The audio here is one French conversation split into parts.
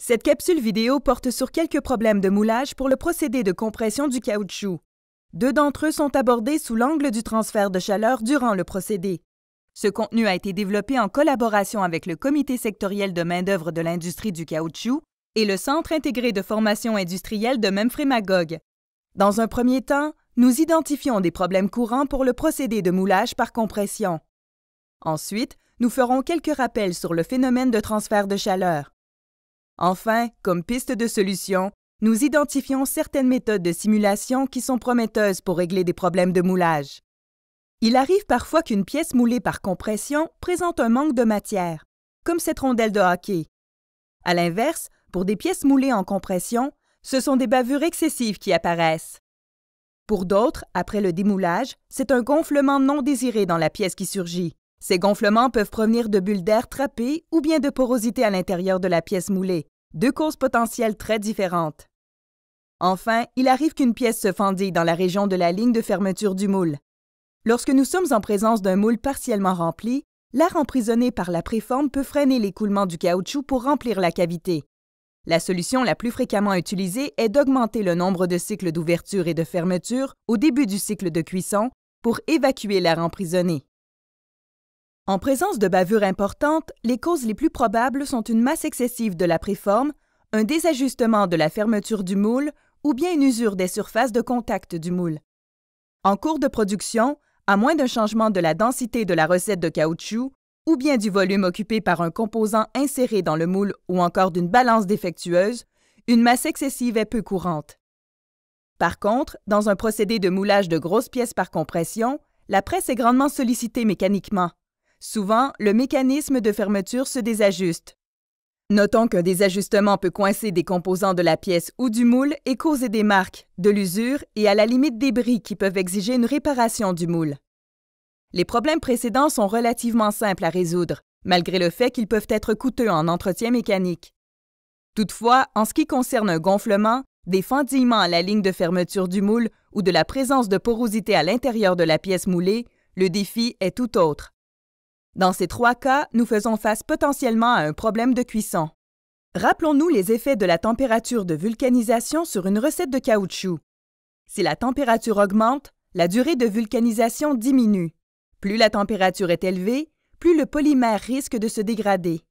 Cette capsule vidéo porte sur quelques problèmes de moulage pour le procédé de compression du caoutchouc. Deux d'entre eux sont abordés sous l'angle du transfert de chaleur durant le procédé. Ce contenu a été développé en collaboration avec le Comité sectoriel de main-d'œuvre de l'industrie du caoutchouc et le Centre intégré de formation industrielle de Memphremagog. Dans un premier temps, nous identifions des problèmes courants pour le procédé de moulage par compression. Ensuite, nous ferons quelques rappels sur le phénomène de transfert de chaleur. Enfin, comme piste de solution, nous identifions certaines méthodes de simulation qui sont prometteuses pour régler des problèmes de moulage. Il arrive parfois qu'une pièce moulée par compression présente un manque de matière, comme cette rondelle de hockey. À l'inverse, pour des pièces moulées en compression, ce sont des bavures excessives qui apparaissent. Pour d'autres, après le démoulage, c'est un gonflement non désiré dans la pièce qui surgit. Ces gonflements peuvent provenir de bulles d'air trappées ou bien de porosité à l'intérieur de la pièce moulée, deux causes potentielles très différentes. Enfin, il arrive qu'une pièce se fendille dans la région de la ligne de fermeture du moule. Lorsque nous sommes en présence d'un moule partiellement rempli, l'air emprisonné par la préforme peut freiner l'écoulement du caoutchouc pour remplir la cavité. La solution la plus fréquemment utilisée est d'augmenter le nombre de cycles d'ouverture et de fermeture au début du cycle de cuisson pour évacuer l'air emprisonné. En présence de bavures importantes, les causes les plus probables sont une masse excessive de la préforme, un désajustement de la fermeture du moule ou bien une usure des surfaces de contact du moule. En cours de production, à moins d'un changement de la densité de la recette de caoutchouc ou bien du volume occupé par un composant inséré dans le moule ou encore d'une balance défectueuse, une masse excessive est peu courante. Par contre, dans un procédé de moulage de grosses pièces par compression, la presse est grandement sollicitée mécaniquement. Souvent, le mécanisme de fermeture se désajuste. Notons qu'un désajustement peut coincer des composants de la pièce ou du moule et causer des marques, de l'usure et à la limite des bris qui peuvent exiger une réparation du moule. Les problèmes précédents sont relativement simples à résoudre, malgré le fait qu'ils peuvent être coûteux en entretien mécanique. Toutefois, en ce qui concerne un gonflement, des fendillements à la ligne de fermeture du moule ou de la présence de porosité à l'intérieur de la pièce moulée, le défi est tout autre. Dans ces trois cas, nous faisons face potentiellement à un problème de cuisson. Rappelons-nous les effets de la température de vulcanisation sur une recette de caoutchouc. Si la température augmente, la durée de vulcanisation diminue. Plus la température est élevée, plus le polymère risque de se dégrader.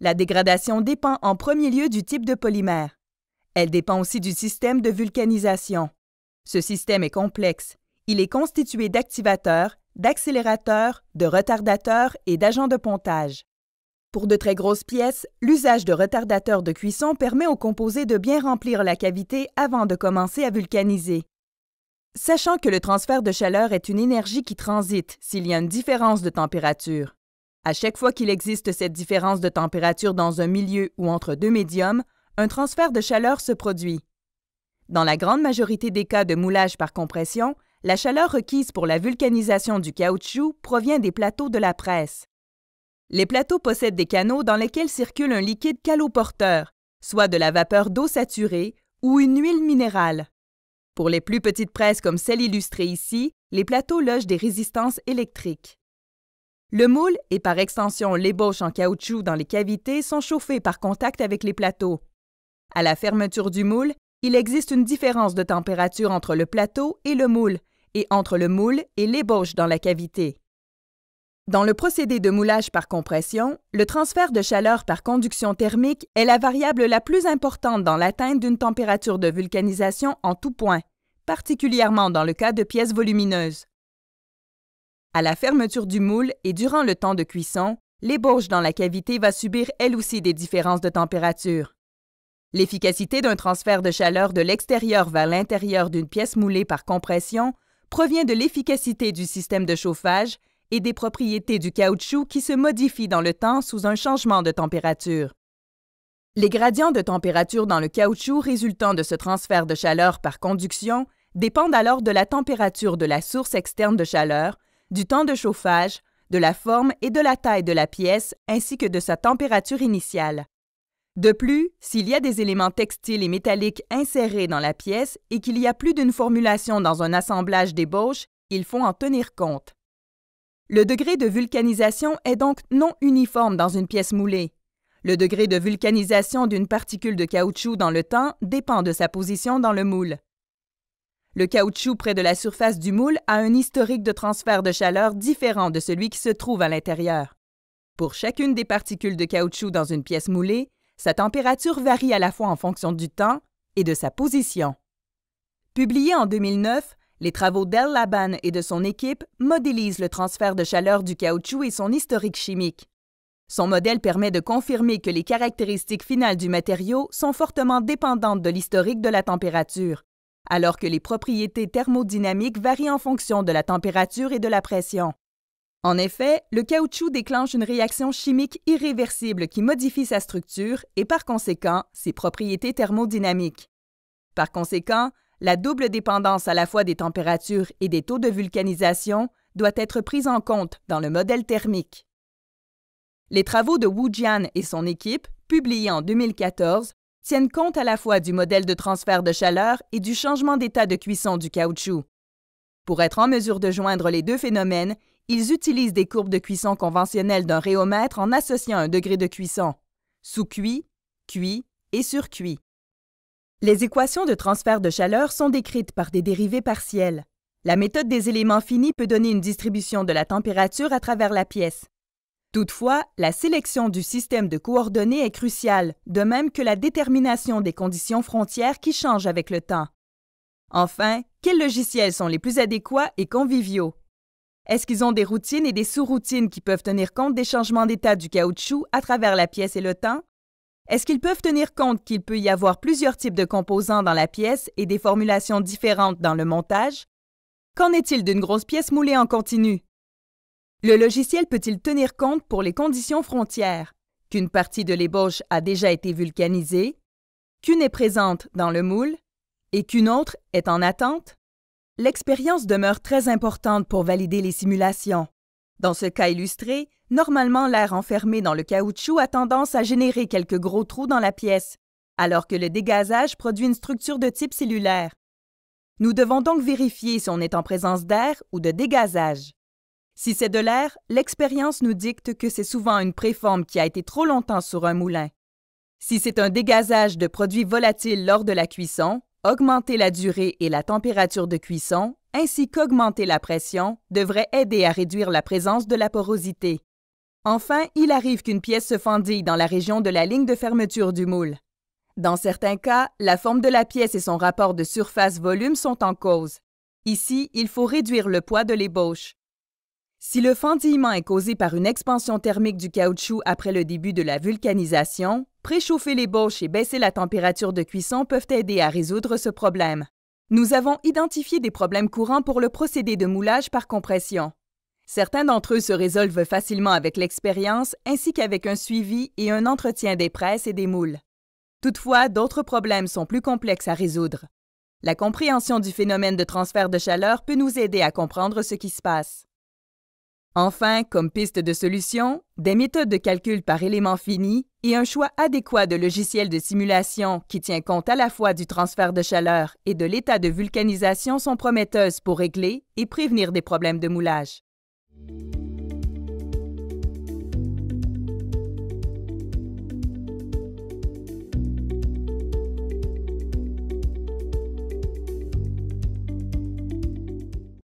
La dégradation dépend en premier lieu du type de polymère. Elle dépend aussi du système de vulcanisation. Ce système est complexe. Il est constitué d'activateurs, d'accélérateurs, de retardateurs et d'agents de pontage. Pour de très grosses pièces, l'usage de retardateurs de cuisson permet au composé de bien remplir la cavité avant de commencer à vulcaniser. Sachant que le transfert de chaleur est une énergie qui transite s'il y a une différence de température. À chaque fois qu'il existe cette différence de température dans un milieu ou entre deux médiums, un transfert de chaleur se produit. Dans la grande majorité des cas de moulage par compression, la chaleur requise pour la vulcanisation du caoutchouc provient des plateaux de la presse. Les plateaux possèdent des canaux dans lesquels circule un liquide caloporteur, soit de la vapeur d'eau saturée ou une huile minérale. Pour les plus petites presses comme celle illustrée ici, les plateaux logent des résistances électriques. Le moule et par extension l'ébauche en caoutchouc dans les cavités sont chauffés par contact avec les plateaux. À la fermeture du moule, il existe une différence de température entre le plateau et le moule, et entre le moule et l'ébauche dans la cavité. Dans le procédé de moulage par compression, le transfert de chaleur par conduction thermique est la variable la plus importante dans l'atteinte d'une température de vulcanisation en tout point, particulièrement dans le cas de pièces volumineuses. À la fermeture du moule et durant le temps de cuisson, l'ébauche dans la cavité va subir elle aussi des différences de température. L'efficacité d'un transfert de chaleur de l'extérieur vers l'intérieur d'une pièce moulée par compression provient de l'efficacité du système de chauffage et des propriétés du caoutchouc qui se modifient dans le temps sous un changement de température. Les gradients de température dans le caoutchouc résultant de ce transfert de chaleur par conduction dépendent alors de la température de la source externe de chaleur, du temps de chauffage, de la forme et de la taille de la pièce ainsi que de sa température initiale. De plus, s'il y a des éléments textiles et métalliques insérés dans la pièce et qu'il y a plus d'une formulation dans un assemblage d'ébauche, il faut en tenir compte. Le degré de vulcanisation est donc non uniforme dans une pièce moulée. Le degré de vulcanisation d'une particule de caoutchouc dans le temps dépend de sa position dans le moule. Le caoutchouc près de la surface du moule a un historique de transfert de chaleur différent de celui qui se trouve à l'intérieur. Pour chacune des particules de caoutchouc dans une pièce moulée, sa température varie à la fois en fonction du temps et de sa position. Publié en 2009, les travaux d'El Laban et de son équipe modélisent le transfert de chaleur du caoutchouc et son historique chimique. Son modèle permet de confirmer que les caractéristiques finales du matériau sont fortement dépendantes de l'historique de la température, alors que les propriétés thermodynamiques varient en fonction de la température et de la pression. En effet, le caoutchouc déclenche une réaction chimique irréversible qui modifie sa structure et par conséquent ses propriétés thermodynamiques. Par conséquent, la double dépendance à la fois des températures et des taux de vulcanisation doit être prise en compte dans le modèle thermique. Les travaux de Wu Jian et son équipe, publiés en 2014, tiennent compte à la fois du modèle de transfert de chaleur et du changement d'état de cuisson du caoutchouc. Pour être en mesure de joindre les deux phénomènes, ils utilisent des courbes de cuisson conventionnelles d'un rhéomètre en associant un degré de cuisson, sous-cuit, cuit et surcuit. Les équations de transfert de chaleur sont décrites par des dérivées partielles. La méthode des éléments finis peut donner une distribution de la température à travers la pièce. Toutefois, la sélection du système de coordonnées est cruciale, de même que la détermination des conditions frontières qui changent avec le temps. Enfin, quels logiciels sont les plus adéquats et conviviaux? Est-ce qu'ils ont des routines et des sous-routines qui peuvent tenir compte des changements d'état du caoutchouc à travers la pièce et le temps? Est-ce qu'ils peuvent tenir compte qu'il peut y avoir plusieurs types de composants dans la pièce et des formulations différentes dans le montage? Qu'en est-il d'une grosse pièce moulée en continu? Le logiciel peut-il tenir compte pour les conditions frontières, qu'une partie de l'ébauche a déjà été vulcanisée, qu'une est présente dans le moule et qu'une autre est en attente? L'expérience demeure très importante pour valider les simulations. Dans ce cas illustré, normalement l'air enfermé dans le caoutchouc a tendance à générer quelques gros trous dans la pièce, alors que le dégazage produit une structure de type cellulaire. Nous devons donc vérifier si on est en présence d'air ou de dégazage. Si c'est de l'air, l'expérience nous dicte que c'est souvent une préforme qui a été trop longtemps sur un moulin. Si c'est un dégazage de produits volatiles lors de la cuisson, augmenter la durée et la température de cuisson, ainsi qu'augmenter la pression, devrait aider à réduire la présence de la porosité. Enfin, il arrive qu'une pièce se fendille dans la région de la ligne de fermeture du moule. Dans certains cas, la forme de la pièce et son rapport de surface-volume sont en cause. Ici, il faut réduire le poids de l'ébauche. Si le fendillement est causé par une expansion thermique du caoutchouc après le début de la vulcanisation, préchauffer l'ébauche et baisser la température de cuisson peuvent aider à résoudre ce problème. Nous avons identifié des problèmes courants pour le procédé de moulage par compression. Certains d'entre eux se résolvent facilement avec l'expérience ainsi qu'avec un suivi et un entretien des presses et des moules. Toutefois, d'autres problèmes sont plus complexes à résoudre. La compréhension du phénomène de transfert de chaleur peut nous aider à comprendre ce qui se passe. Enfin, comme piste de solution, des méthodes de calcul par élément fini et un choix adéquat de logiciels de simulation qui tient compte à la fois du transfert de chaleur et de l'état de vulcanisation sont prometteuses pour régler et prévenir des problèmes de moulage.